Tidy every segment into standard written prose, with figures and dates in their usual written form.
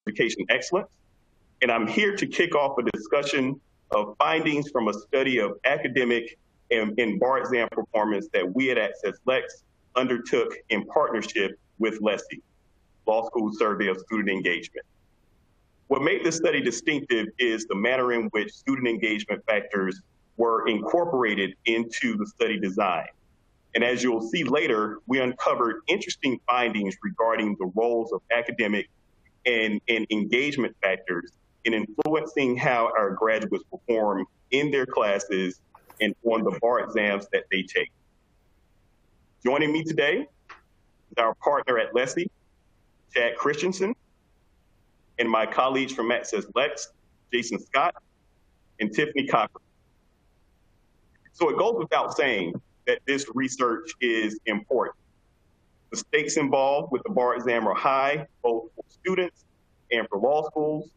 education excellence. And I'm here to kick off a discussion of findings from a study of academic and bar exam performance that we at AccessLex undertook in partnership with LSSSE, Law School Survey of Student Engagement. What made this study distinctive is the manner in which student engagement factors were incorporated into the study design. And as you'll see later, we uncovered interesting findings regarding the roles of academic and engagement factors in influencing how our graduates perform in their classes and on the bar exams that they take. Joining me today is our partner at LSSSE, Chad Christensen, and my colleagues from AccessLex, Jason Scott and Tiffany Cochran. So it goes without saying that this research is important. The stakes involved with the bar exam are high, both for students and for law schools.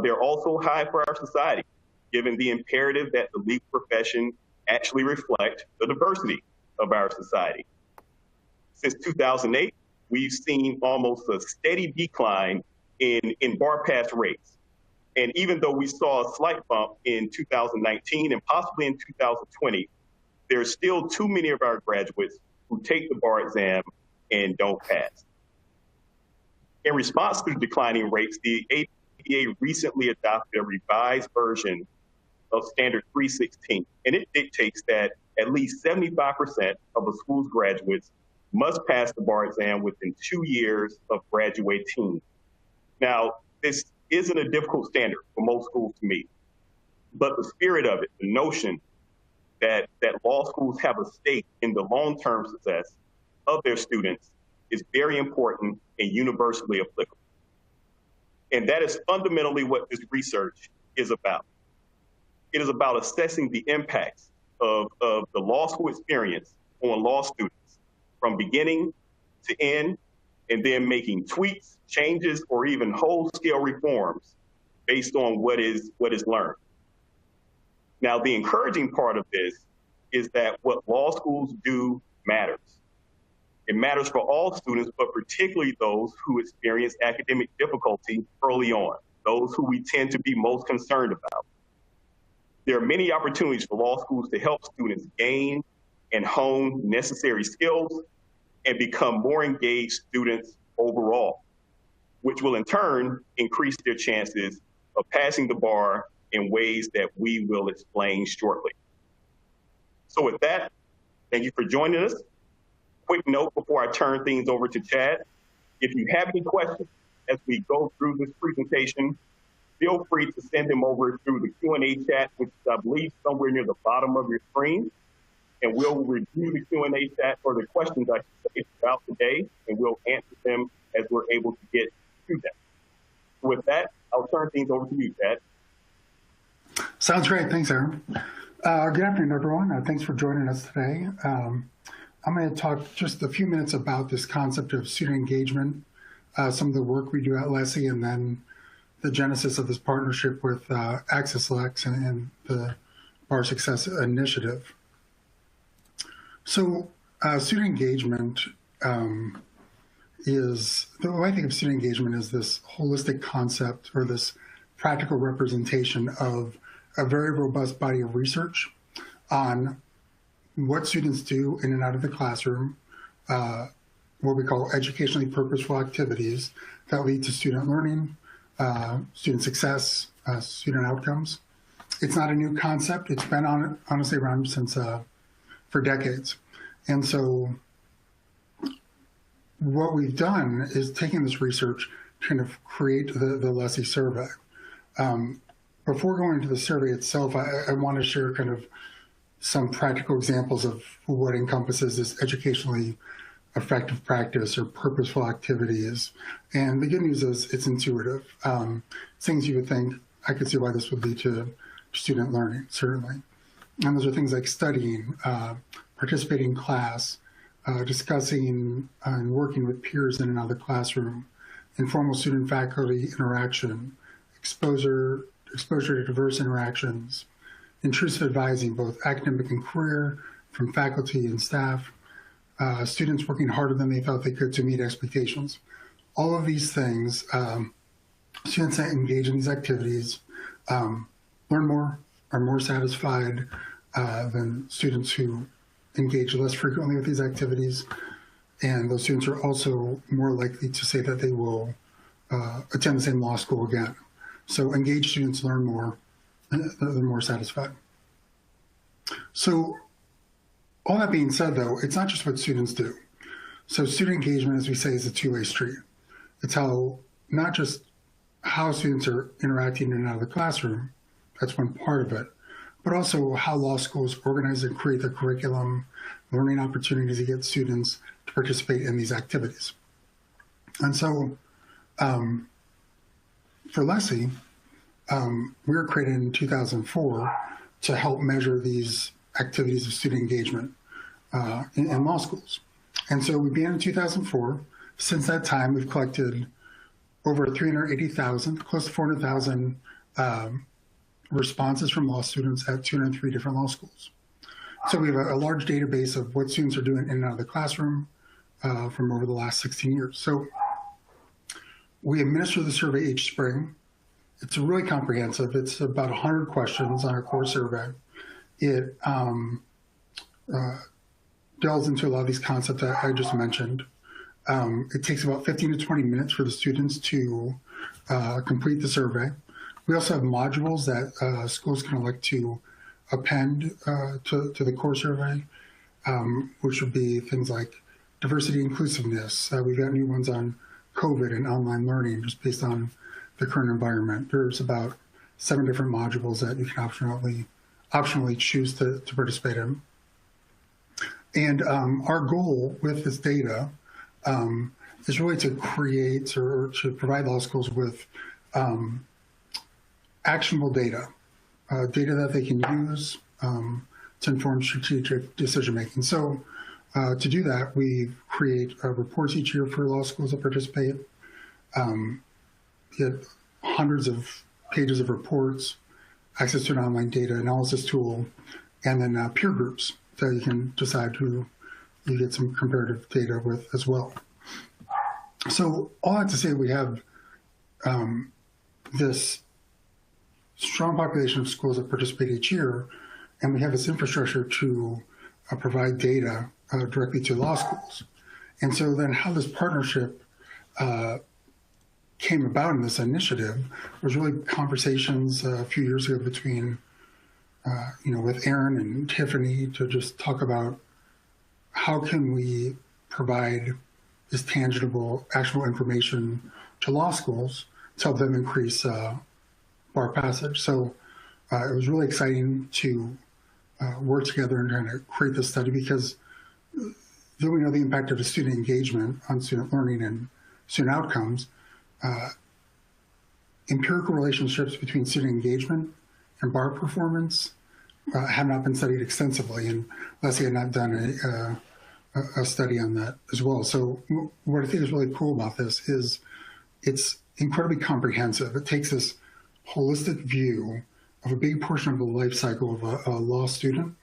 They're also high for our society, given the imperative that the legal profession actually reflect the diversity of our society. Since 2008, we've seen almost a steady decline in bar pass rates. And even though we saw a slight bump in 2019 and possibly in 2020, there's still too many of our graduates who take the bar exam and don't pass. In response to the declining rates, the ABA recently adopted a revised version of Standard 316, and it dictates that at least 75% of a school's graduates must pass the bar exam within 2 years of graduating. Now, this isn't a difficult standard for most schools to meet, but the spirit of it, the notion that law schools have a stake in the long-term success of their students is very important and universally applicable. And that is fundamentally what this research is about. It is about assessing the impacts of the law school experience on law students from beginning to end, and then making tweaks, changes, or even whole-scale reforms based on what is learned. Now, the encouraging part of this is that what law schools do matters. It matters for all students, but particularly those who experience academic difficulty early on, those who we tend to be most concerned about. There are many opportunities for law schools to help students gain and hone necessary skills and become more engaged students overall, which will in turn increase their chances of passing the bar in ways that we will explain shortly. So with that, thank you for joining us. Quick note before I turn things over to Chad. If you have any questions as we go through this presentation, feel free to send them over through the Q&A chat, which is, I believe, somewhere near the bottom of your screen. And we'll review the Q&A chat, or the questions I should say, throughout the day, and we'll answer them as we're able to get to them. With that, I'll turn things over to you, Chad. Sounds great. Thanks, Aaron. Good afternoon, everyone. Thanks for joining us today. I'm going to talk just a few minutes about this concept of student engagement, some of the work we do at LSSSE, and then the genesis of this partnership with AccessLex and the Bar Success Initiative. So student engagement is, the way I think of student engagement is this holistic concept or this practical representation of a very robust body of research on what students do in and out of the classroom, what we call educationally purposeful activities that lead to student learning, student success, student outcomes. It's not a new concept. It's been honestly around since for decades. And so what we've done is taken this research to kind of create the LSSSE survey. Before going into the survey itself, I want to share kind of some practical examples of what encompasses this educationally effective practice or purposeful activities. And the good news is it's intuitive. Things you would think, I could see why this would lead to student learning, certainly. And those are things like studying, participating in class, discussing and working with peers in and out of the classroom, informal student-faculty interaction, exposure to diverse interactions, intrusive advising, both academic and career, from faculty and staff, students working harder than they thought they could to meet expectations. All of these things students that engage in these activities learn more, are more satisfied than students who engage less frequently with these activities. And those students are also more likely to say that they will attend the same law school again. So engaged students learn more, they're more satisfied. So all that being said, though, it's not just what students do. So student engagement, as we say, is a two-way street. It's how, not just how students are interacting in and out of the classroom, that's one part of it, but also how law schools organize and create the curriculum, learning opportunities to get students to participate in these activities. And so for LSSE, we were created in 2004 to help measure these activities of student engagement in law schools. And so we began in 2004. Since that time, we've collected over 380,000, close to 400,000 responses from law students at 203 different law schools. So we have a large database of what students are doing in and out of the classroom from over the last 16 years. So we administer the survey each spring. It's really comprehensive. It's about 100 questions on our core survey. It delves into a lot of these concepts that I just mentioned. It takes about 15 to 20 minutes for the students to complete the survey. We also have modules that schools can elect to append to the core survey, which would be things like diversity inclusiveness. We've got new ones on COVID and online learning, just based on the current environment. There's about 7 different modules that you can optionally choose to participate in. And our goal with this data is really to create or to provide law schools with actionable data, data that they can use to inform strategic decision-making. So to do that, we create reports each year for law schools that participate. Get hundreds of pages of reports, access to an online data analysis tool, and then peer groups that you can decide who you get some comparative data with as well. So all that to say, we have this strong population of schools that participate each year, and we have this infrastructure to provide data directly to law schools. And so then how this partnership came about in this initiative was really conversations a few years ago between, with Aaron and Tiffany to just talk about how can we provide this tangible, actual information to law schools to help them increase bar passage. So it was really exciting to work together and trying to create this study, because though we know the impact of student engagement on student learning and student outcomes, empirical relationships between student engagement and bar performance have not been studied extensively, and LSSE had not done a study on that as well. So what I think is really cool about this is it's incredibly comprehensive. It takes this holistic view of a big portion of the life cycle of a law student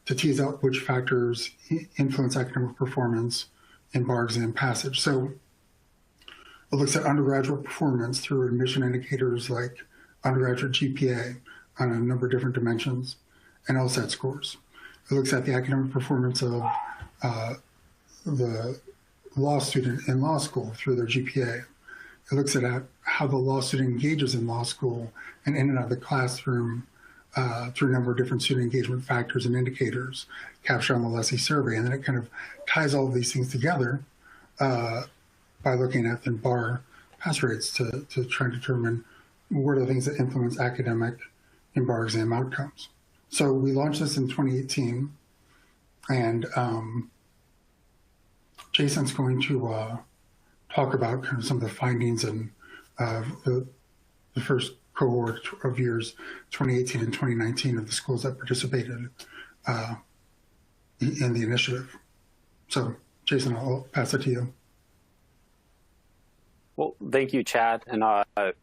to tease out which factors influence academic performance in bar exam passage. So it looks at undergraduate performance through admission indicators like undergraduate GPA on a number of different dimensions and LSAT scores. It looks at the academic performance of the law student in law school through their GPA. It looks at how the law student engages in law school and in and out of the classroom through a number of different student engagement factors and indicators captured on the LSSE survey. And then it kind of ties all of these things together by looking at the bar pass rates to try and determine what are the things that influence academic and bar exam outcomes. So we launched this in 2018, and Jason's going to talk about kind of some of the findings and the first cohort of years 2018 and 2019 of the schools that participated in the initiative. So Jason, I'll pass it to you. Well, thank you, Chad. And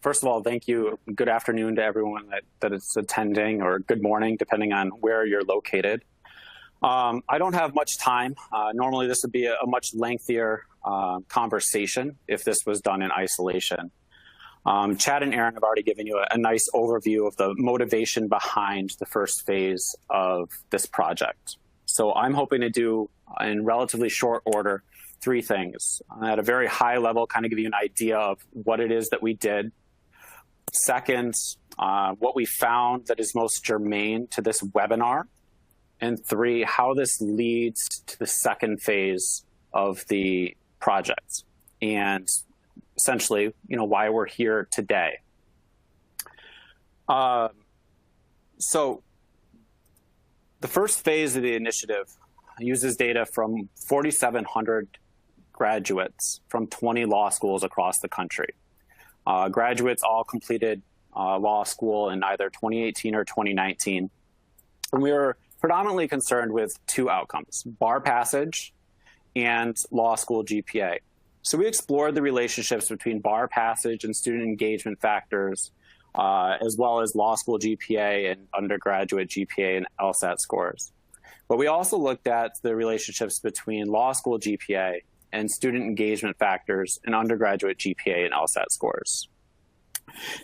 first of all, thank you. Good afternoon to everyone that is attending, or good morning, depending on where you're located. I don't have much time. Normally, this would be a much lengthier conversation if this was done in isolation. Chad and Aaron have already given you a nice overview of the motivation behind the first phase of this project. So I'm hoping to do, in relatively short order, 3 things. At a very high level, kind of give you an idea of what it is that we did. Second, what we found that is most germane to this webinar. And 3, how this leads to the second phase of the project. And essentially, why we're here today. So the first phase of the initiative uses data from 4,700 graduates from 20 law schools across the country. Graduates all completed law school in either 2018 or 2019. And we were predominantly concerned with 2 outcomes, bar passage and law school GPA. So we explored the relationships between bar passage and student engagement factors, as well as law school GPA and undergraduate GPA and LSAT scores. But we also looked at the relationships between law school GPA and student engagement factors and undergraduate GPA and LSAT scores.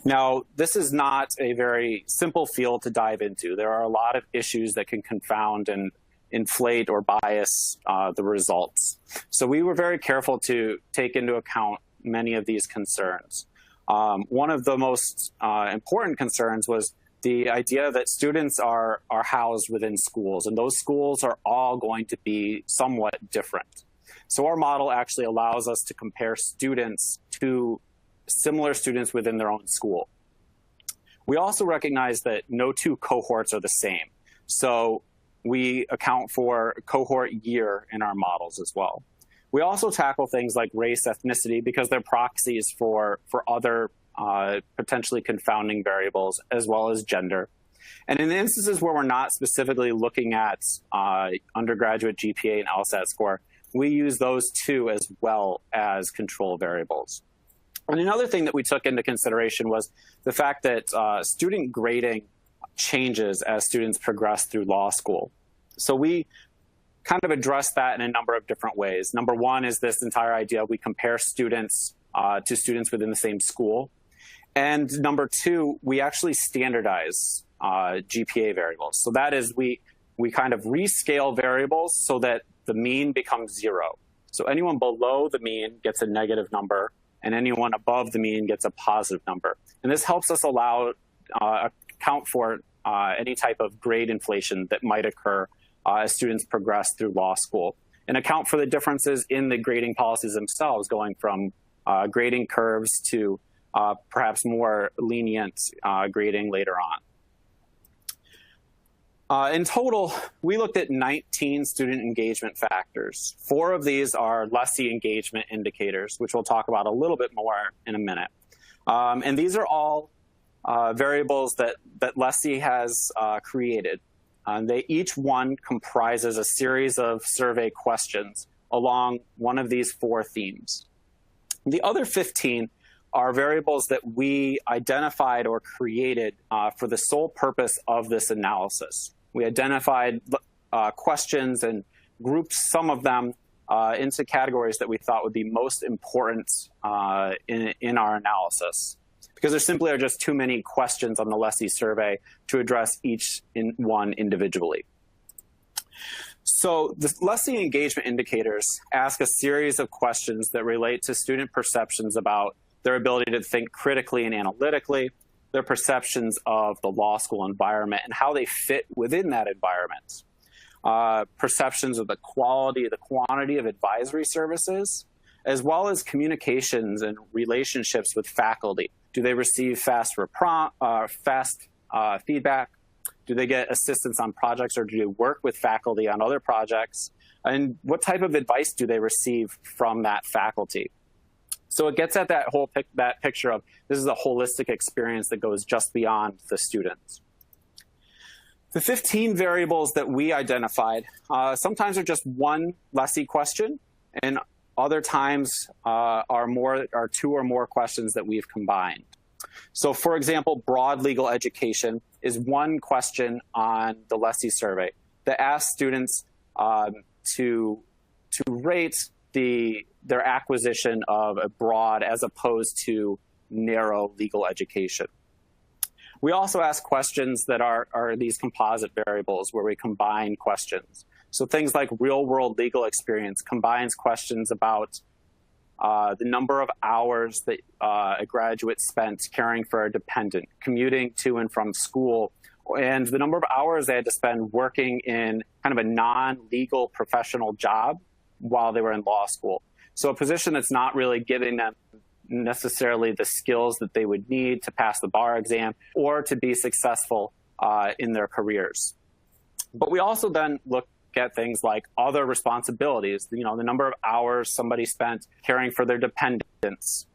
Now, this is not a very simple field to dive into. There are a lot of issues that can confound and inflate or bias the results. So we were very careful to take into account many of these concerns. One of the most important concerns was the idea that students are housed within schools, and those schools are all going to be somewhat different. So our model actually allows us to compare students to similar students within their own school. We also recognize that no 2 cohorts are the same. So we account for cohort year in our models as well. We also tackle things like race, ethnicity, because they're proxies for other potentially confounding variables, as well as gender. And in the instances where we're not specifically looking at undergraduate GPA and LSAT score, we use those 2 as well as control variables. And another thing that we took into consideration was the fact that student grading changes as students progress through law school. So we kind of address that in a number of different ways. Number 1 is this entire idea we compare students to students within the same school. And number 2, we actually standardize GPA variables. So that is we kind of rescale variables so that the mean becomes 0. So anyone below the mean gets a negative number, and anyone above the mean gets a positive number. And this helps us account for any type of grade inflation that might occur as students progress through law school, and account for the differences in the grading policies themselves, going from grading curves to perhaps more lenient grading later on. In total, we looked at 19 student engagement factors. 4 of these are LSSSE engagement indicators, which we'll talk about a little bit more in a minute. And these are all variables that LSSSE has created. Each one comprises a series of survey questions along one of these 4 themes. The other 15 are variables that we identified or created for the sole purpose of this analysis. We identified questions and grouped some of them into categories that we thought would be most important in our analysis, because there simply are just too many questions on the LSSSE survey to address each one individually. So the LSSSE engagement indicators ask a series of questions that relate to student perceptions about their ability to think critically and analytically, their perceptions of the law school environment and how they fit within that environment, perceptions of the quality, the quantity of advisory services, as well as communications and relationships with faculty. Do they receive fast feedback? Do they get assistance on projects, or do they work with faculty on other projects? And what type of advice do they receive from that faculty? So it gets at that whole that picture of this is a holistic experience that goes just beyond the students. The 15 variables that we identified sometimes are just one LSSSE question, and other times are 2 or more questions that we've combined. So for example, broad legal education is one question on the LSSSE survey that asks students to rate their acquisition of a broad as opposed to narrow legal education. We also ask questions that are these composite variables where we combine questions. So things like real-world legal experience combines questions about the number of hours that a graduate spent caring for a dependent, commuting to and from school, and the number of hours they had to spend working in kind of a non-legal professional job while they were in law school. So a position that's not really giving them necessarily the skills that they would need to pass the bar exam or to be successful in their careers. But we also then look at things like other responsibilities, the number of hours somebody spent caring for their dependents,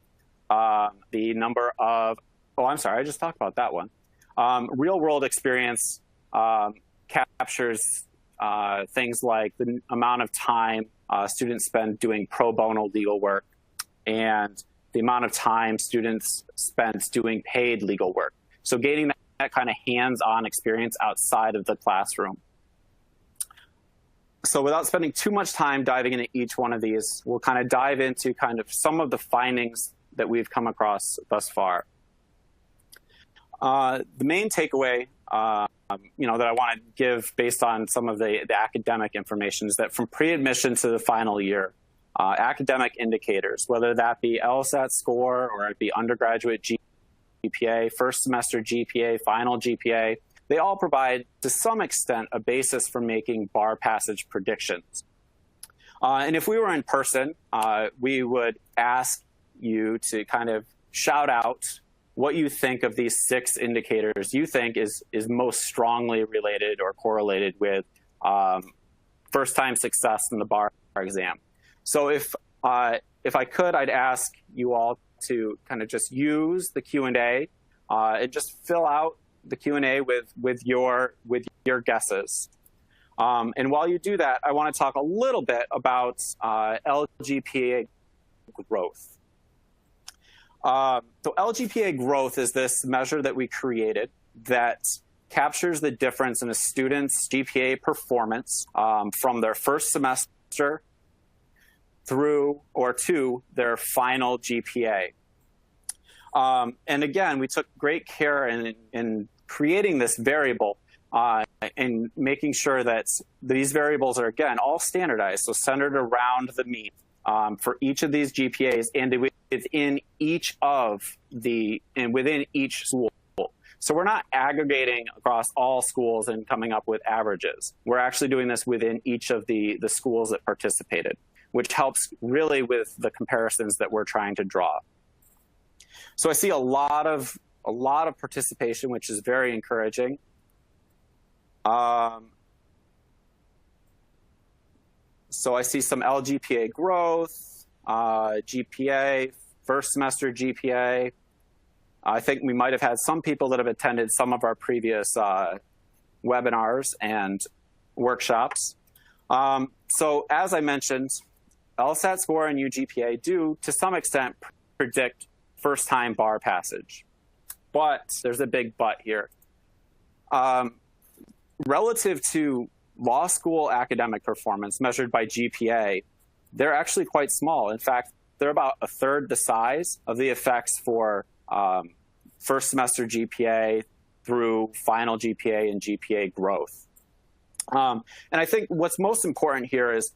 the number of, I just talked about that one. Real world experience captures things like the amount of time students spend doing pro bono legal work and the amount of time students spent doing paid legal work. So gaining that kind of hands-on experience outside of the classroom. So without spending too much time diving into each one of these, we'll kind of dive into kind of some of the findings that we've come across thus far. The main takeaway that I want to give based on some of the academic information is that from pre-admission to the final year, academic indicators, whether that be LSAT score or it be undergraduate GPA, first semester GPA, final GPA, they all provide, to some extent, a basis for making bar passage predictions. And if we were in person, we would ask you to kind of shout out what you think of these 6 indicators you think is most strongly related or correlated with first-time success in the bar exam. So if I could, I'd ask you all to kind of just use the Q&A and just fill out the Q&A with your guesses. And while you do that, I want to talk a little bit about LGPA growth. So LGPA growth is this measure that we created that captures the difference in a student's GPA performance from their first semester through or to their final GPA. And again, we took great care in creating this variable and making sure that these variables are, again, all standardized, so centered around the mean for each of these GPAs and within each school. So we're not aggregating across all schools and coming up with averages. We're actually doing this within each of the schools that participated, which helps really with the comparisons that we're trying to draw. So I see a lot of participation, which is very encouraging. So I see some LGPA growth, GPA, first semester GPA. I think we might have had some people that have attended some of our previous webinars and workshops. So as I mentioned, LSAT score and UGPA do, to some extent, predict first-time bar passage. But there's a big but here. Relative to law school academic performance measured by GPA, they're actually quite small. In fact, they're about a third the size of the effects for first semester GPA through final GPA and GPA growth. And I think what's most important here is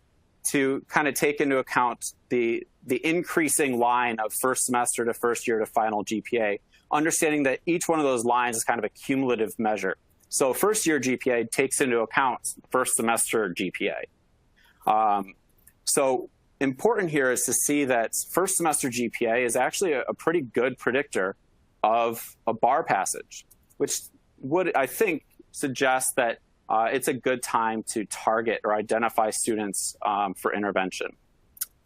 to kind of take into account the increasing line of first semester to first year to final GPA, understanding that each one of those lines is kind of a cumulative measure. So first year GPA takes into account first semester GPA. So important here is to see that first semester GPA is actually a pretty good predictor of a bar passage, which would, I think, suggest that it's a good time to target or identify students for intervention.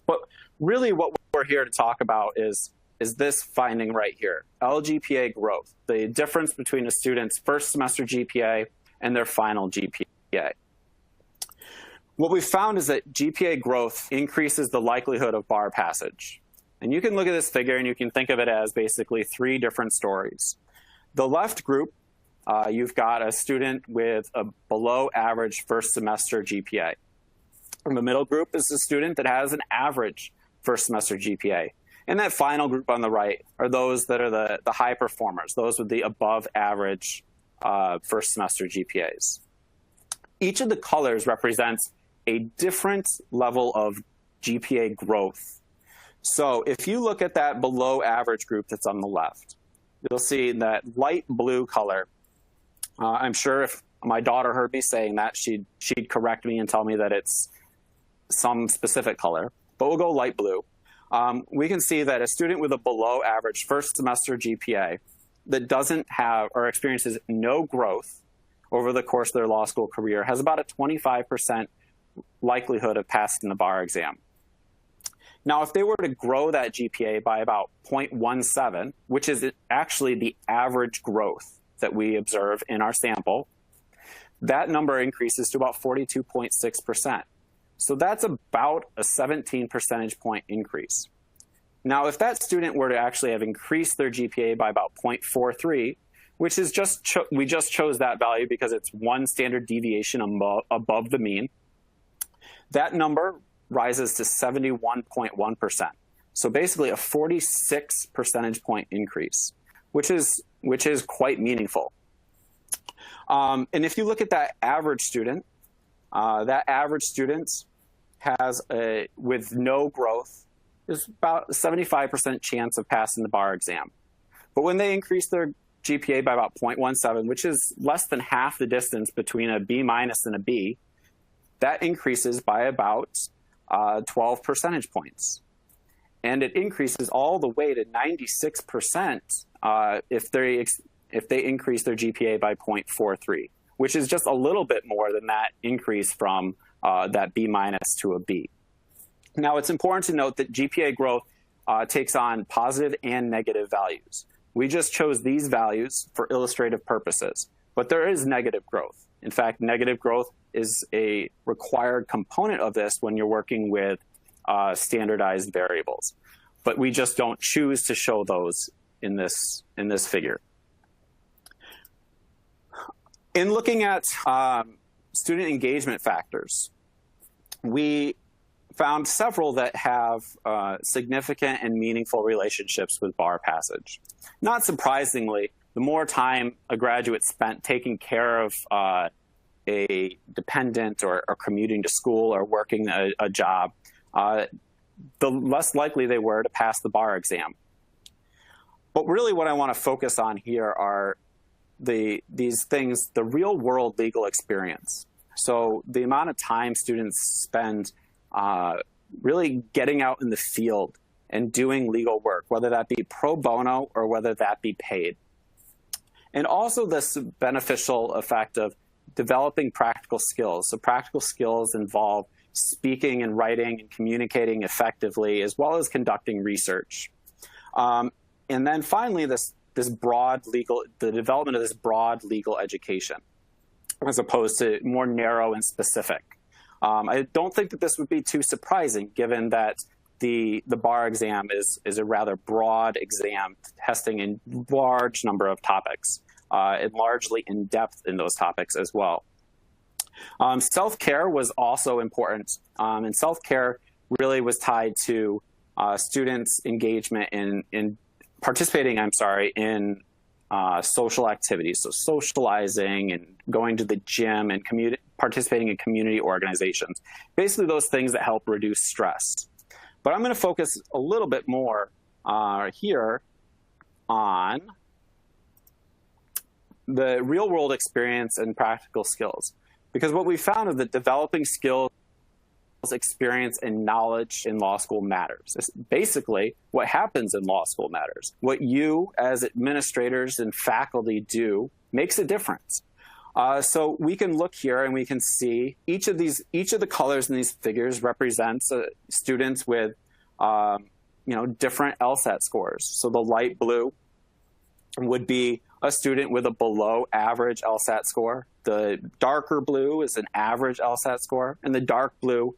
But really what we're here to talk about is this finding right here, LGPA growth, the difference between a student's first semester GPA and their final GPA. What we found is that GPA growth increases the likelihood of bar passage. And you can look at this figure and you can think of it as basically 3 different stories. The left group, you've got a student with a below average first semester GPA. And the middle group is a student that has an average first semester GPA. And that final group on the right are those that are the high performers, those with the above average first semester GPAs. Each of the colors represents a different level of GPA growth. So if you look at that below average group that's on the left, you'll see that light blue color. I'm sure if my daughter heard me saying that, she'd correct me and tell me that it's some specific color, but we'll go light blue. We can see that a student with a below average first semester GPA that doesn't have or experiences no growth over the course of their law school career has about a 25% likelihood of passing the bar exam. Now, if they were to grow that GPA by about 0.17, which is actually the average growth that we observe in our sample, that number increases to about 42.6%. So that's about a 17 percentage point increase. Now, if that student were to actually have increased their GPA by about 0.43, which is we just chose that value because it's one standard deviation above the mean, that number rises to 71.1%. So basically a 46 percentage point increase, which is quite meaningful. And if you look at that average student has with no growth, there's about a 75% chance of passing the bar exam. But when they increase their GPA by about 0.17, which is less than half the distance between a B minus and a B, that increases by about 12 percentage points. And it increases all the way to 96% if they increase their GPA by 0.43, which is just a little bit more than that increase from that B minus to a B. Now, it's important to note that GPA growth takes on positive and negative values. We just chose these values for illustrative purposes, but there is negative growth. In fact, negative growth is a required component of this when you're working with standardized variables. But we just don't choose to show those in this figure. In looking at student engagement factors, we found several that have significant and meaningful relationships with bar passage. Not surprisingly, the more time a graduate spent taking care of a dependent or commuting to school or working a job, the less likely they were to pass the bar exam. But really what I want to focus on here are these things, the real world legal experience. So the amount of time students spend really getting out in the field and doing legal work, whether that be pro bono or whether that be paid. And also this beneficial effect of developing practical skills. So practical skills involve speaking and writing and communicating effectively, as well as conducting research. And then finally, the development of this broad legal education, as opposed to more narrow and specific. I don't think that this would be too surprising, given that the bar exam is a rather broad exam, testing a large number of topics, and largely in depth in those topics as well. Self-care was also important, and self-care really was tied to students' engagement in participating, in social activities, so socializing and going to the gym and participating in community organizations. Basically those things that help reduce stress. But I'm going to focus a little bit more here on the real world experience and practical skills. Because what we found is that developing skills, experience, and knowledge in law school matters. It's basically, what happens in law school matters. What you as administrators and faculty do makes a difference. So we can look here and we can see each of the colors in these figures represents students with different LSAT scores. So the light blue would be a student with a below average LSAT score. The darker blue is an average LSAT score, and the dark blue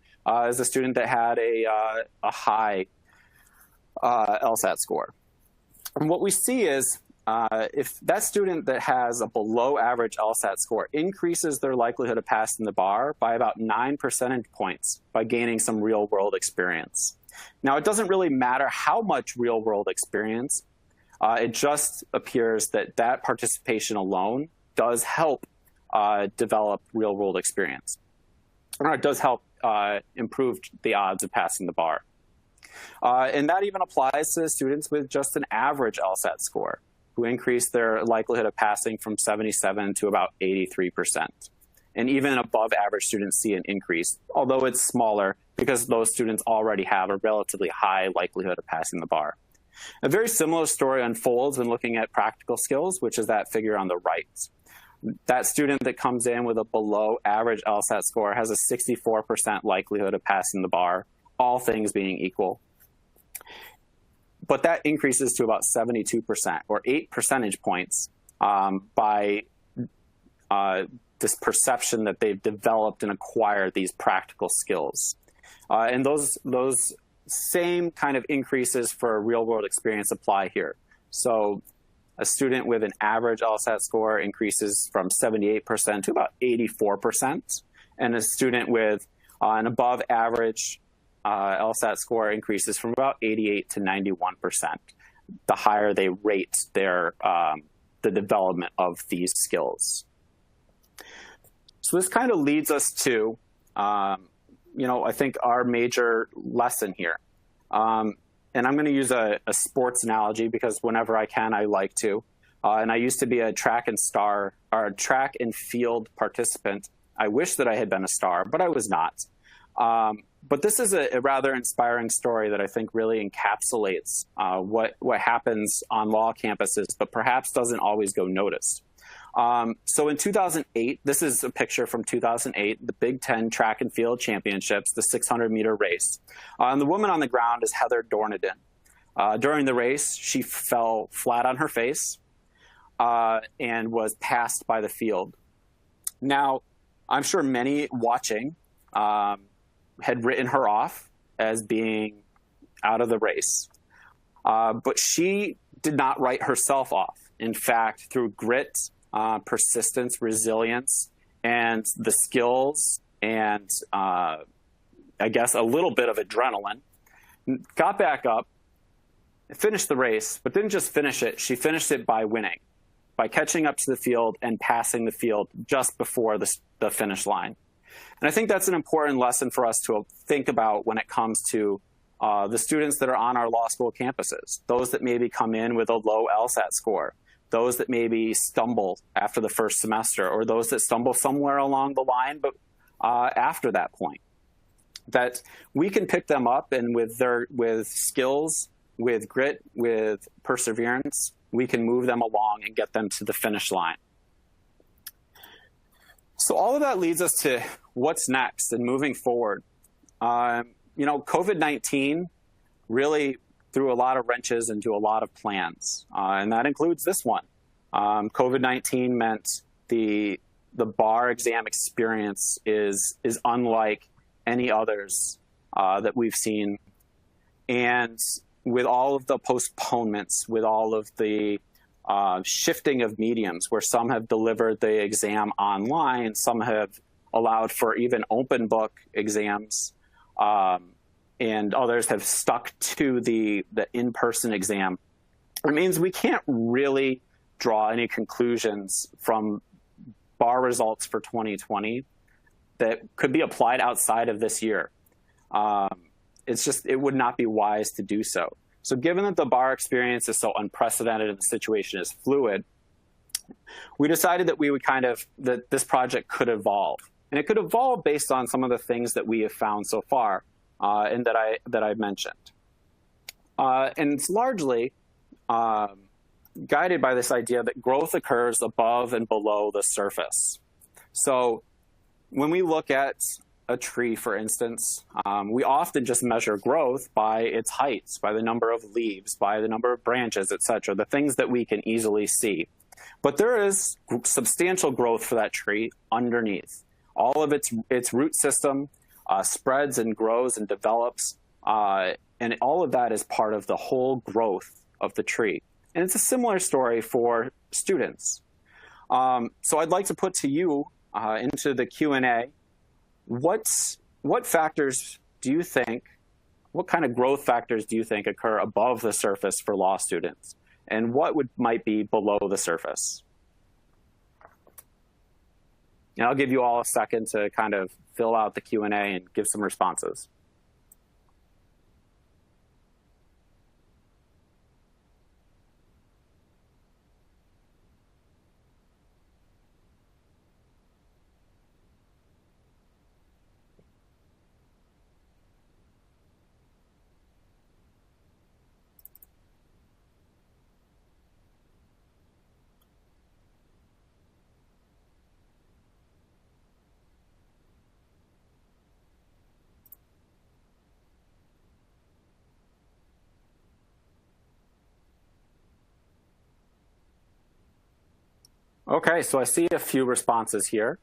is a student that had a high LSAT score. And what we see is if that student that has a below average LSAT score increases their likelihood of passing the bar by about 9 percentage points by gaining some real world experience. Now, it doesn't really matter how much real world experience, it just appears that that participation alone does help develop real world experience, or it does help improve the odds of passing the bar. And that even applies to students with just an average LSAT score, who increase their likelihood of passing from 77 to about 83%. And even above average students see an increase, although it's smaller because those students already have a relatively high likelihood of passing the bar. A very similar story unfolds when looking at practical skills, which is that figure on the right. That student that comes in with a below average LSAT score has a 64% likelihood of passing the bar, all things being equal. But that increases to about 72%, or 8 percentage points, by this perception that they've developed and acquired these practical skills. And those same kind of increases for real world experience apply here. So a student with an average LSAT score increases from 78% to about 84%, and a student with an above average LSAT score increases from about 88 to 91%, the higher they rate their the development of these skills. So this kind of leads us to, I think our major lesson here. And I'm going to use a sports analogy because whenever I can, I like to. And I used to be a track and field participant. I wish that I had been a star, but I was not. But this is a rather inspiring story that I think really encapsulates what happens on law campuses, but perhaps doesn't always go noticed. So in 2008, this is a picture from 2008, the Big Ten Track and Field Championships, the 600-meter race. And the woman on the ground is Heather Dornadin. During the race, she fell flat on her face and was passed by the field. Now, I'm sure many watching had written her off as being out of the race. But she did not write herself off. In fact, through grit, persistence, resilience, and the skills, and I guess a little bit of adrenaline, got back up, finished the race, but didn't just finish it. She finished it by winning, by catching up to the field and passing the field just before the finish line. And I think that's an important lesson for us to think about when it comes to the students that are on our law school campuses, those that maybe come in with a low LSAT score, those that maybe stumble after the first semester, or those that stumble somewhere along the line, but after that point, that we can pick them up, and with skills, with grit, with perseverance, we can move them along and get them to the finish line. So all of that leads us to what's next and moving forward. COVID-19 really threw a lot of wrenches into a lot of plans, and that includes this one. COVID-19 meant the bar exam experience is unlike any others that we've seen. And with all of the postponements, with all of the shifting of mediums, where some have delivered the exam online, some have allowed for even open book exams, and others have stuck to the in-person exam. It means we can't really draw any conclusions from bar results for 2020 that could be applied outside of this year. It would not be wise to do so. So given that the bar experience is so unprecedented and the situation is fluid, we decided that that this project could evolve. And it could evolve based on some of the things that we have found so far, and that I mentioned. And it's largely guided by this idea that growth occurs above and below the surface. So when we look at a tree, for instance, we often just measure growth by its heights, by the number of leaves, by the number of branches, etc., the things that we can easily see. But there is substantial growth for that tree underneath. All of its root system spreads and grows and develops, and all of that is part of the whole growth of the tree. And it's a similar story for students. So I'd like to put to you into the Q&A, what factors do you think, what kind of growth factors do you think occur above the surface for law students? And what might be below the surface? And I'll give you all a second to kind of fill out the Q&A and give some responses. Okay, so I see a few responses here,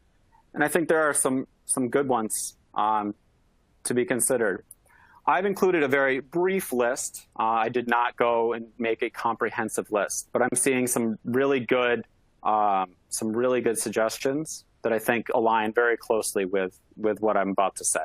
and I think there are some good ones to be considered. I've included a very brief list. I did not go and make a comprehensive list, but I'm seeing some really good suggestions that I think align very closely with what I'm about to say.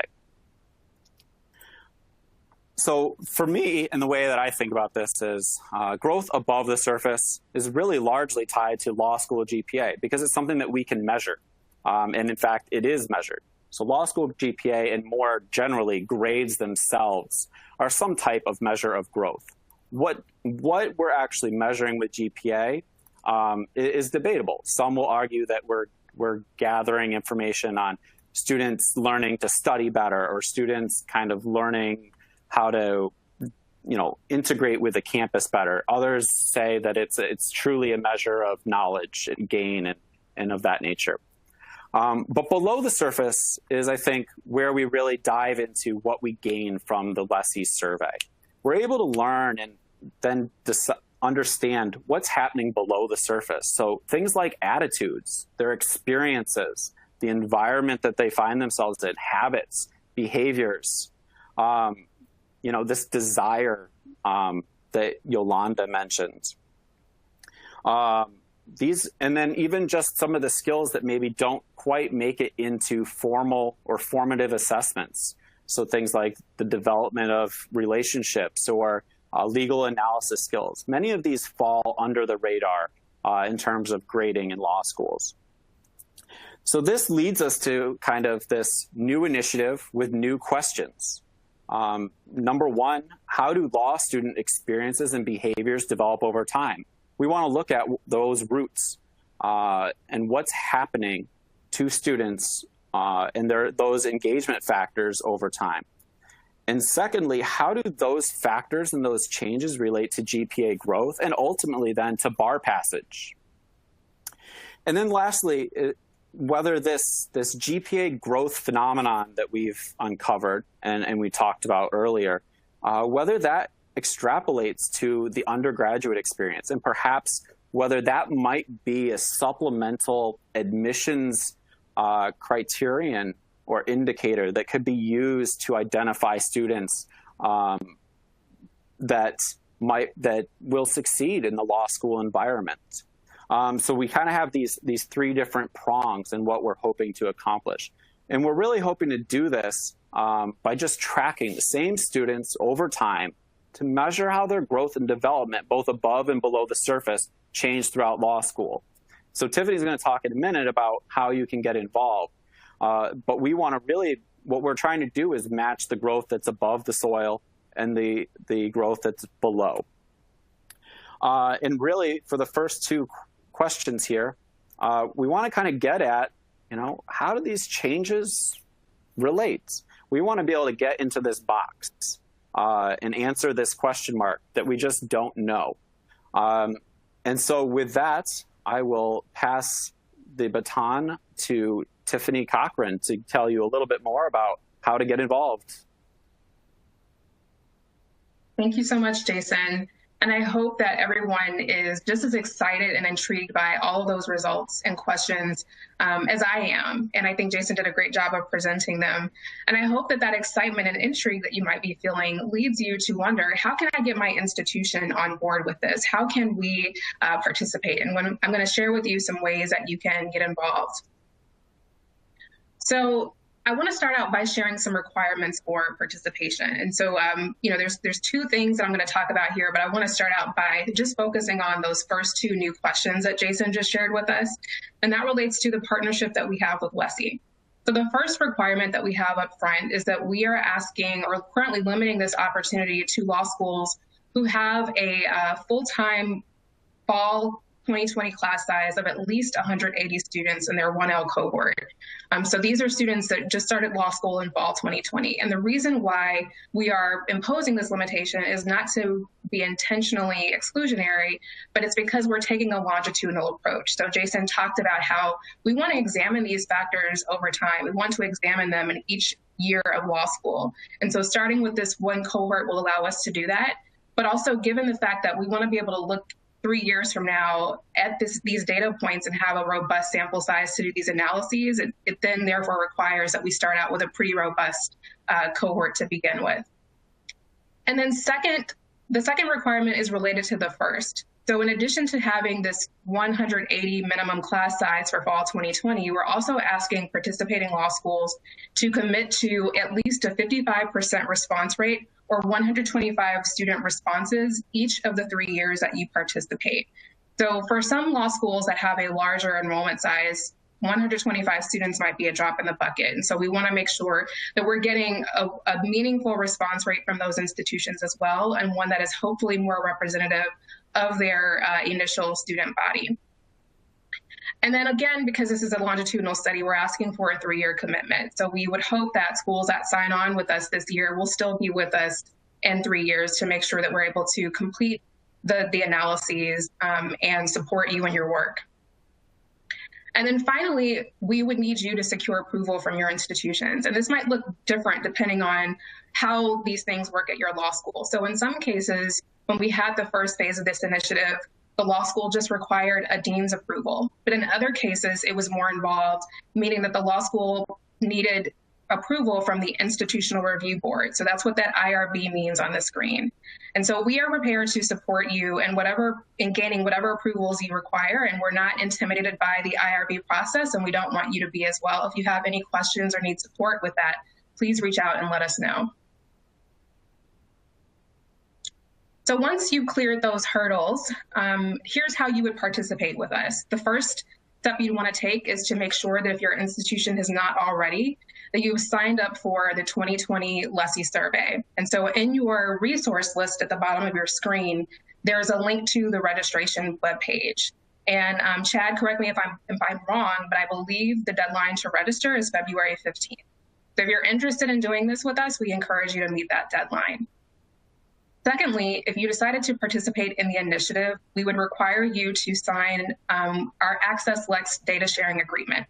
So for me, and the way that I think about this is growth above the surface is really largely tied to law school GPA because it's something that we can measure. And in fact, it is measured. So law school GPA and more generally grades themselves are some type of measure of growth. What we're actually measuring with GPA is debatable. Some will argue that we're gathering information on students learning to study better or students kind of learning how to, integrate with the campus better. Others say that it's truly a measure of knowledge and gain and of that nature. But below the surface is, I think, where we really dive into what we gain from the LSSSE survey. We're able to learn and then understand what's happening below the surface. So things like attitudes, their experiences, the environment that they find themselves in, habits, behaviors, this desire that Yolanda mentioned. And then even just some of the skills that maybe don't quite make it into formal or formative assessments. So things like the development of relationships or legal analysis skills. Many of these fall under the radar in terms of grading in law schools. So this leads us to kind of this new initiative with new questions. Number one, how do law student experiences and behaviors develop over time? We want to look at those roots and what's happening to students and those engagement factors over time. And secondly, how do those factors and those changes relate to GPA growth and ultimately then to bar passage? And then lastly, whether this GPA growth phenomenon that we've uncovered and we talked about earlier, whether that extrapolates to the undergraduate experience and perhaps whether that might be a supplemental admissions criterion or indicator that could be used to identify students that will succeed in the law school environment. So we kind of have these three different prongs in what we're hoping to accomplish. And we're really hoping to do this by just tracking the same students over time to measure how their growth and development, both above and below the surface, change throughout law school. So Tiffany's going to talk in a minute about how you can get involved. But we want to really, what we're trying to do is match the growth that's above the soil and the growth that's below. And really, for the first two questions here, we want to kind of get at, how do these changes relate? We want to be able to get into this box and answer this question mark that we just don't know. And so with that, I will pass the baton to Tiffany Cochran to tell you a little bit more about how to get involved. Thank you so much, Jason. And I hope that everyone is just as excited and intrigued by all of those results and questions as I am. And I think Jason did a great job of presenting them. And I hope that that excitement and intrigue that you might be feeling leads you to wonder, how can I get my institution on board with this? How can we participate? And I'm going to share with you some ways that you can get involved. So I want to start out by sharing some requirements for participation. And so, there's two things that I'm going to talk about here, but I want to start out by just focusing on those first two new questions that Jason just shared with us. And that relates to the partnership that we have with LSSSE. So the first requirement that we have up front is that we are asking, or currently limiting this opportunity to law schools who have a full-time fall 2020 class size of at least 180 students in their 1L cohort. So these are students that just started law school in fall 2020. And the reason why we are imposing this limitation is not to be intentionally exclusionary, but it's because we're taking a longitudinal approach. So Jason talked about how we want to examine these factors over time. We want to examine them in each year of law school. And so starting with this one cohort will allow us to do that. But also given the fact that we want to be able to look 3 years from now at these data points and have a robust sample size to do these analyses, it then therefore requires that we start out with a pretty robust cohort to begin with. And then the second requirement is related to the first. So in addition to having this 180 minimum class size for fall 2020, we're also asking participating law schools to commit to at least a 55% response rate or 125 student responses each of the 3 years that you participate. So for some law schools that have a larger enrollment size, 125 students might be a drop in the bucket. And so we want to make sure that we're getting a meaningful response rate from those institutions as well, and one that is hopefully more representative of their initial student body. And then again, because this is a longitudinal study, we're asking for a 3-year commitment. So we would hope that schools that sign on with us this year will still be with us in 3 years to make sure that we're able to complete the analyses and support you in your work. And then finally, we would need you to secure approval from your institutions. And this might look different depending on how these things work at your law school. So in some cases, when we had the first phase of this initiative, the law school just required a dean's approval. But in other cases, it was more involved, meaning that the law school needed approval from the Institutional Review Board. So that's what that IRB means on the screen. And so we are prepared to support you in gaining whatever approvals you require, and we're not intimidated by the IRB process, and we don't want you to be as well. If you have any questions or need support with that, please reach out and let us know. So once you've cleared those hurdles, here's how you would participate with us. The first step you want to take is to make sure that if your institution has not already, that you've signed up for the 2020 LSSSE survey. And so in your resource list at the bottom of your screen, there's a link to the registration webpage. And Chad, correct me if I'm wrong, but I believe the deadline to register is February 15th. So if you're interested in doing this with us, we encourage you to meet that deadline. Secondly, if you decided to participate in the initiative, we would require you to sign our AccessLex data sharing agreement.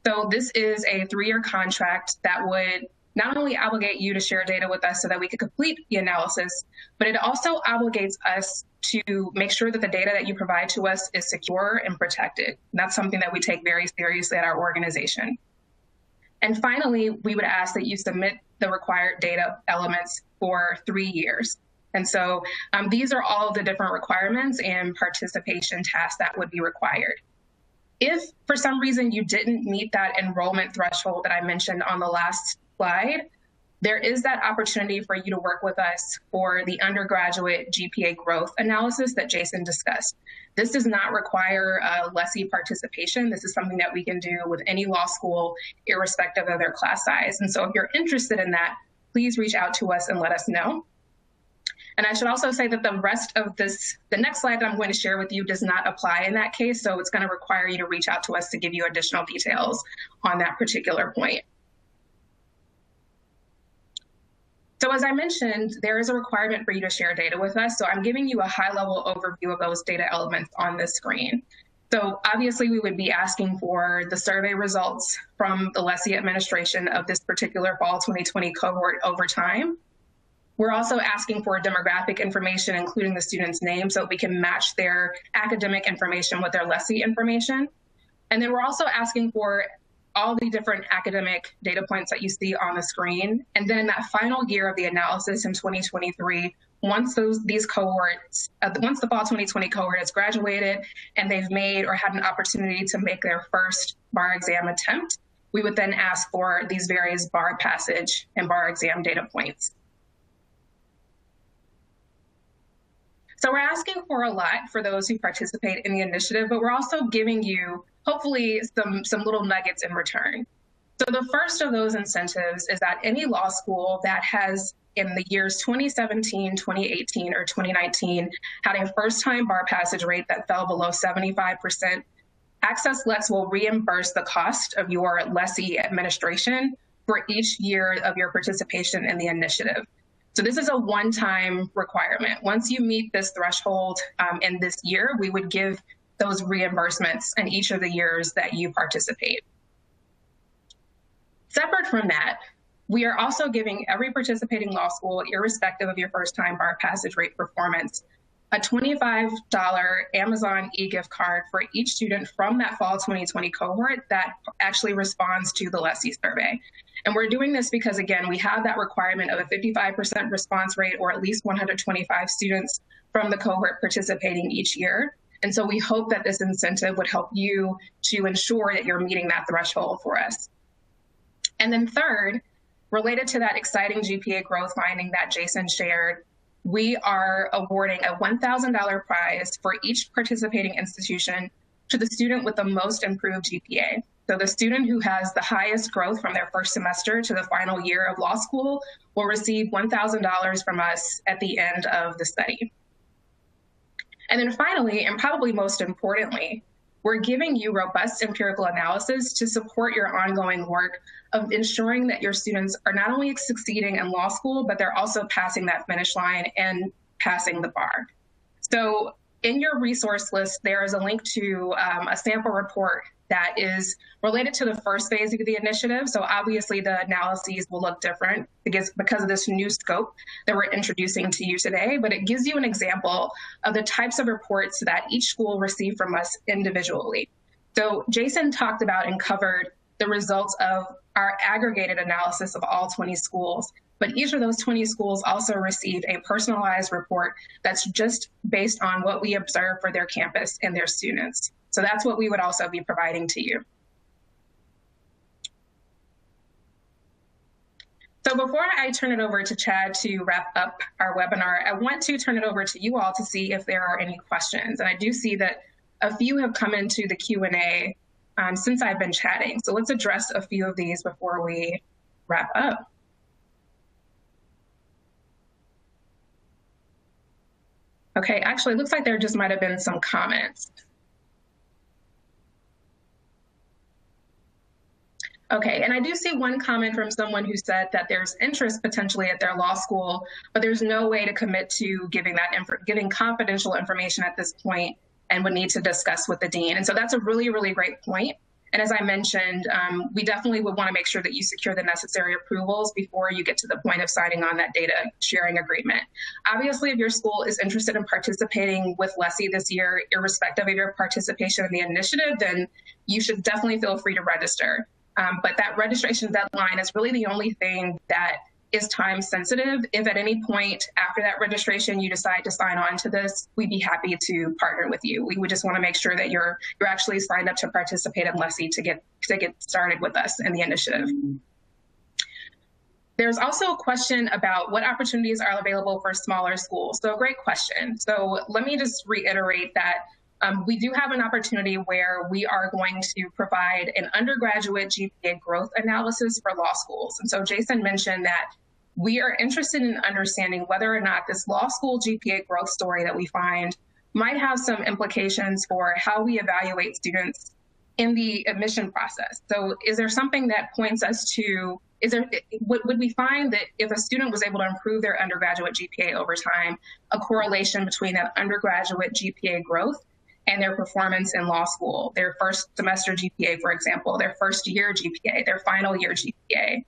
So this is a 3-year contract that would not only obligate you to share data with us so that we could complete the analysis, but it also obligates us to make sure that the data that you provide to us is secure and protected. And that's something that we take very seriously at our organization. And finally, we would ask that you submit the required data elements for 3 years. And so these are all of the different requirements and participation tasks that would be required. If for some reason you didn't meet that enrollment threshold that I mentioned on the last slide, there is that opportunity for you to work with us for the undergraduate GPA growth analysis that Jason discussed. This does not require LSSSE participation. This is something that we can do with any law school, irrespective of their class size. And so if you're interested in that, please reach out to us and let us know. And I should also say that the rest of the next slide that I'm going to share with you does not apply in that case. So it's going to require you to reach out to us to give you additional details on that particular point. So as I mentioned, there is a requirement for you to share data with us. So I'm giving you a high-level overview of those data elements on this screen. So obviously we would be asking for the survey results from the LSSSE administration of this particular fall 2020 cohort over time. We're also asking for demographic information, including the student's name, so we can match their academic information with their LSSSE information. And then we're also asking for all the different academic data points that you see on the screen. And then in that final year of the analysis in 2023, once these cohorts, once the fall 2020 cohort has graduated and they've made or had an opportunity to make their first bar exam attempt, we would then ask for these various bar passage and bar exam data points. So we're asking for a lot for those who participate in the initiative, but we're also giving you, hopefully, some little nuggets in return. So the first of those incentives is that any law school that has, in the years 2017, 2018, or 2019, had a first-time bar passage rate that fell below 75%, AccessLex will reimburse the cost of your LSSSE administration for each year of your participation in the initiative. So this is a one-time requirement. Once you meet this threshold in this year, we would give those reimbursements in each of the years that you participate. Separate from that, we are also giving every participating law school, irrespective of your first-time bar passage rate performance, a $25 Amazon e-gift card for each student from that fall 2020 cohort that actually responds to the LSSSE survey. And we're doing this because, again, we have that requirement of a 55% response rate or at least 125 students from the cohort participating each year. And so we hope that this incentive would help you to ensure that you're meeting that threshold for us. And then third, related to that exciting GPA growth finding that Jason shared, we are awarding a $1,000 prize for each participating institution to the student with the most improved GPA. So the student who has the highest growth from their first semester to the final year of law school will receive $1,000 from us at the end of the study. And then finally, and probably most importantly, we're giving you robust empirical analysis to support your ongoing work of ensuring that your students are not only succeeding in law school, but they're also passing that finish line and passing the bar. So in your resource list, there is a link to a sample report that is related to the first phase of the initiative. So obviously the analyses will look different because of this new scope that we're introducing to you today, but it gives you an example of the types of reports that each school received from us individually. So Jason talked about and covered the results of our aggregated analysis of all 20 schools, but each of those 20 schools also received a personalized report that's just based on what we observe for their campus and their students. So that's what we would also be providing to you. So before I turn it over to Chad to wrap up our webinar, I want to turn it over to you all to see if there are any questions. And I do see that a few have come into the Q&A since I've been chatting. So let's address a few of these before we wrap up. Okay, actually, it looks like there just might have been some comments. Okay, and I do see one comment from someone who said that there's interest potentially at their law school, but there's no way to commit to giving confidential information at this point and would need to discuss with the dean. And so that's a really, really great point. And as I mentioned, we definitely would want to make sure that you secure the necessary approvals before you get to the point of signing on that data sharing agreement. Obviously, if your school is interested in participating with LSSSE this year, irrespective of your participation in the initiative, then you should definitely feel free to register. But that registration deadline is really the only thing that is time sensitive. If at any point after that registration you decide to sign on to this, we'd be happy to partner with you. We would just want to make sure that you're actually signed up to participate in LSSSE to get started with us in the initiative. There's also a question about what opportunities are available for smaller schools. So a great question. So let me just reiterate that we do have an opportunity where we are going to provide an undergraduate GPA growth analysis for law schools. And so Jason mentioned that we are interested in understanding whether or not this law school GPA growth story that we find might have some implications for how we evaluate students in the admission process. So is there something that points us to, would we find that if a student was able to improve their undergraduate GPA over time, a correlation between that undergraduate GPA growth and their performance in law school, their first semester GPA, for example, their first year GPA, their final year GPA,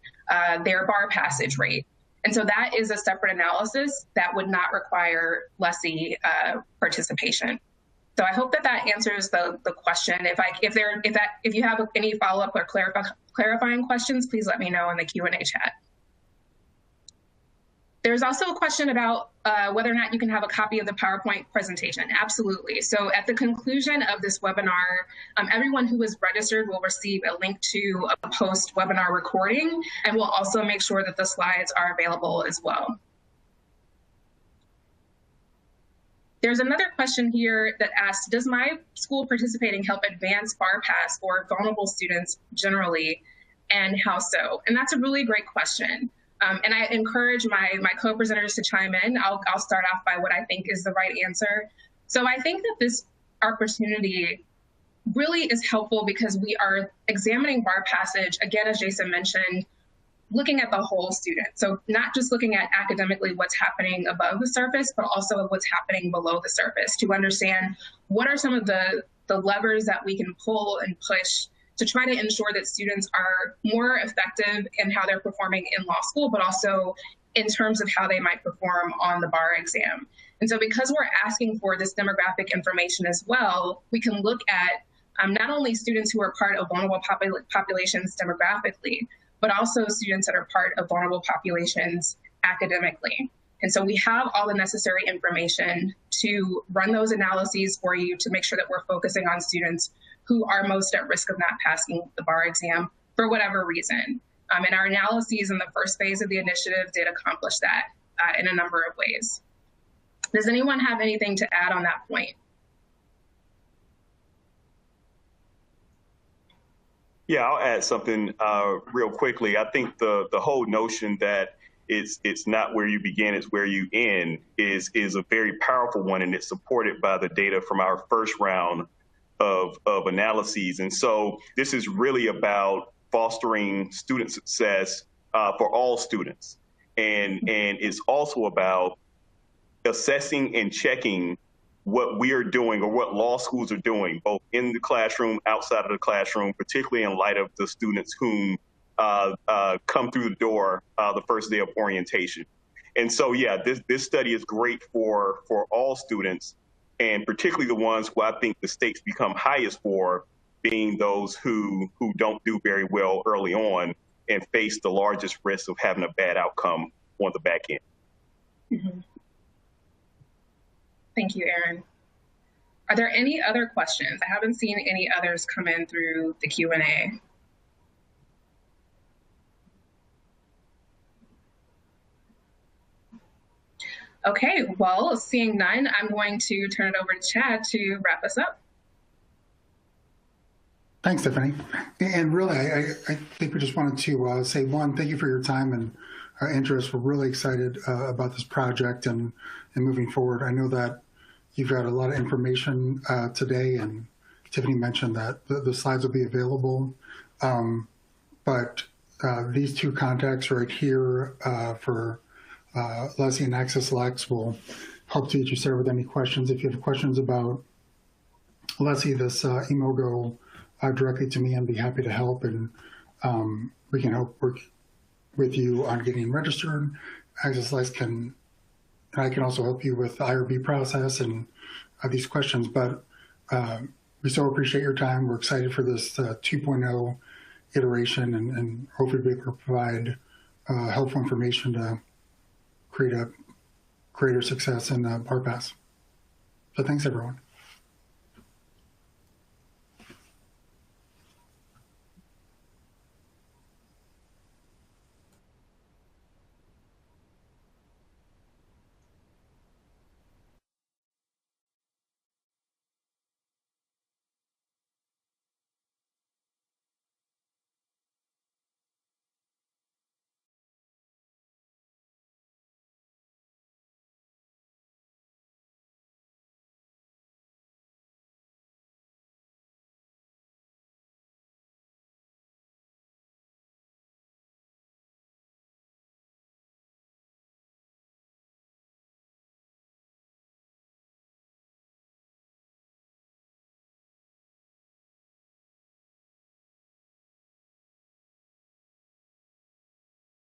their bar passage rate. And so that is a separate analysis that would not require LSSE participation. So I hope that that answers the question. If you have any follow-up or clarifying questions, please let me know in the Q&A chat. There's also a question about whether or not you can have a copy of the PowerPoint presentation. Absolutely. So at the conclusion of this webinar, everyone who is registered will receive a link to a post-webinar recording, and we'll also make sure that the slides are available as well. There's another question here that asks, does my school participating help advance bar pass for vulnerable students generally, and how so? And that's a really great question. And I encourage my co-presenters to chime in. I'll start off by what I think is the right answer. So I think that this opportunity really is helpful because we are examining bar passage, again, as Jason mentioned, looking at the whole student. So not just looking at academically what's happening above the surface, but also what's happening below the surface to understand what are some of the levers that we can pull and push to try to ensure that students are more effective in how they're performing in law school, but also in terms of how they might perform on the bar exam. And so because we're asking for this demographic information as well, we can look at not only students who are part of vulnerable populations demographically, but also students that are part of vulnerable populations academically. And so we have all the necessary information to run those analyses for you to make sure that we're focusing on students who are most at risk of not passing the bar exam for whatever reason. And our analyses in the first phase of the initiative did accomplish that in a number of ways. Does anyone have anything to add on that point? Yeah, I'll add something real quickly. I think the whole notion that it's not where you begin, it's where you end is a very powerful one, and it's supported by the data from our first round of analyses. And so this is really about fostering student success for all students. And it's also about assessing and checking what we are doing or what law schools are doing, both in the classroom, outside of the classroom, particularly in light of the students whom come through the door the first day of orientation. And so, yeah, this study is great for all students, and particularly the ones who I think the stakes become highest for, being those who don't do very well early on and face the largest risk of having a bad outcome on the back end. Mm-hmm. Thank you, Aaron. Are there any other questions? I haven't seen any others come in through the Q&A. Okay, well, seeing none, I'm going to turn it over to Chad to wrap us up. Thanks, Tiffany. And really, I think we just wanted to say, one, thank you for your time and interest. We're really excited about this project and moving forward. I know that you've got a lot of information today, and Tiffany mentioned that the slides will be available. But these two contacts right here for LSSE and AccessLex will help to get you started with any questions. If you have questions about LSSE, this email go directly to me and be happy to help, and we can help work with you on getting registered. AccessLex I can also help you with the IRB process and these questions, but we so appreciate your time. We're excited for this 2.0 iteration and hopefully be able to provide helpful information to create a greater success in bar pass. So thanks, everyone.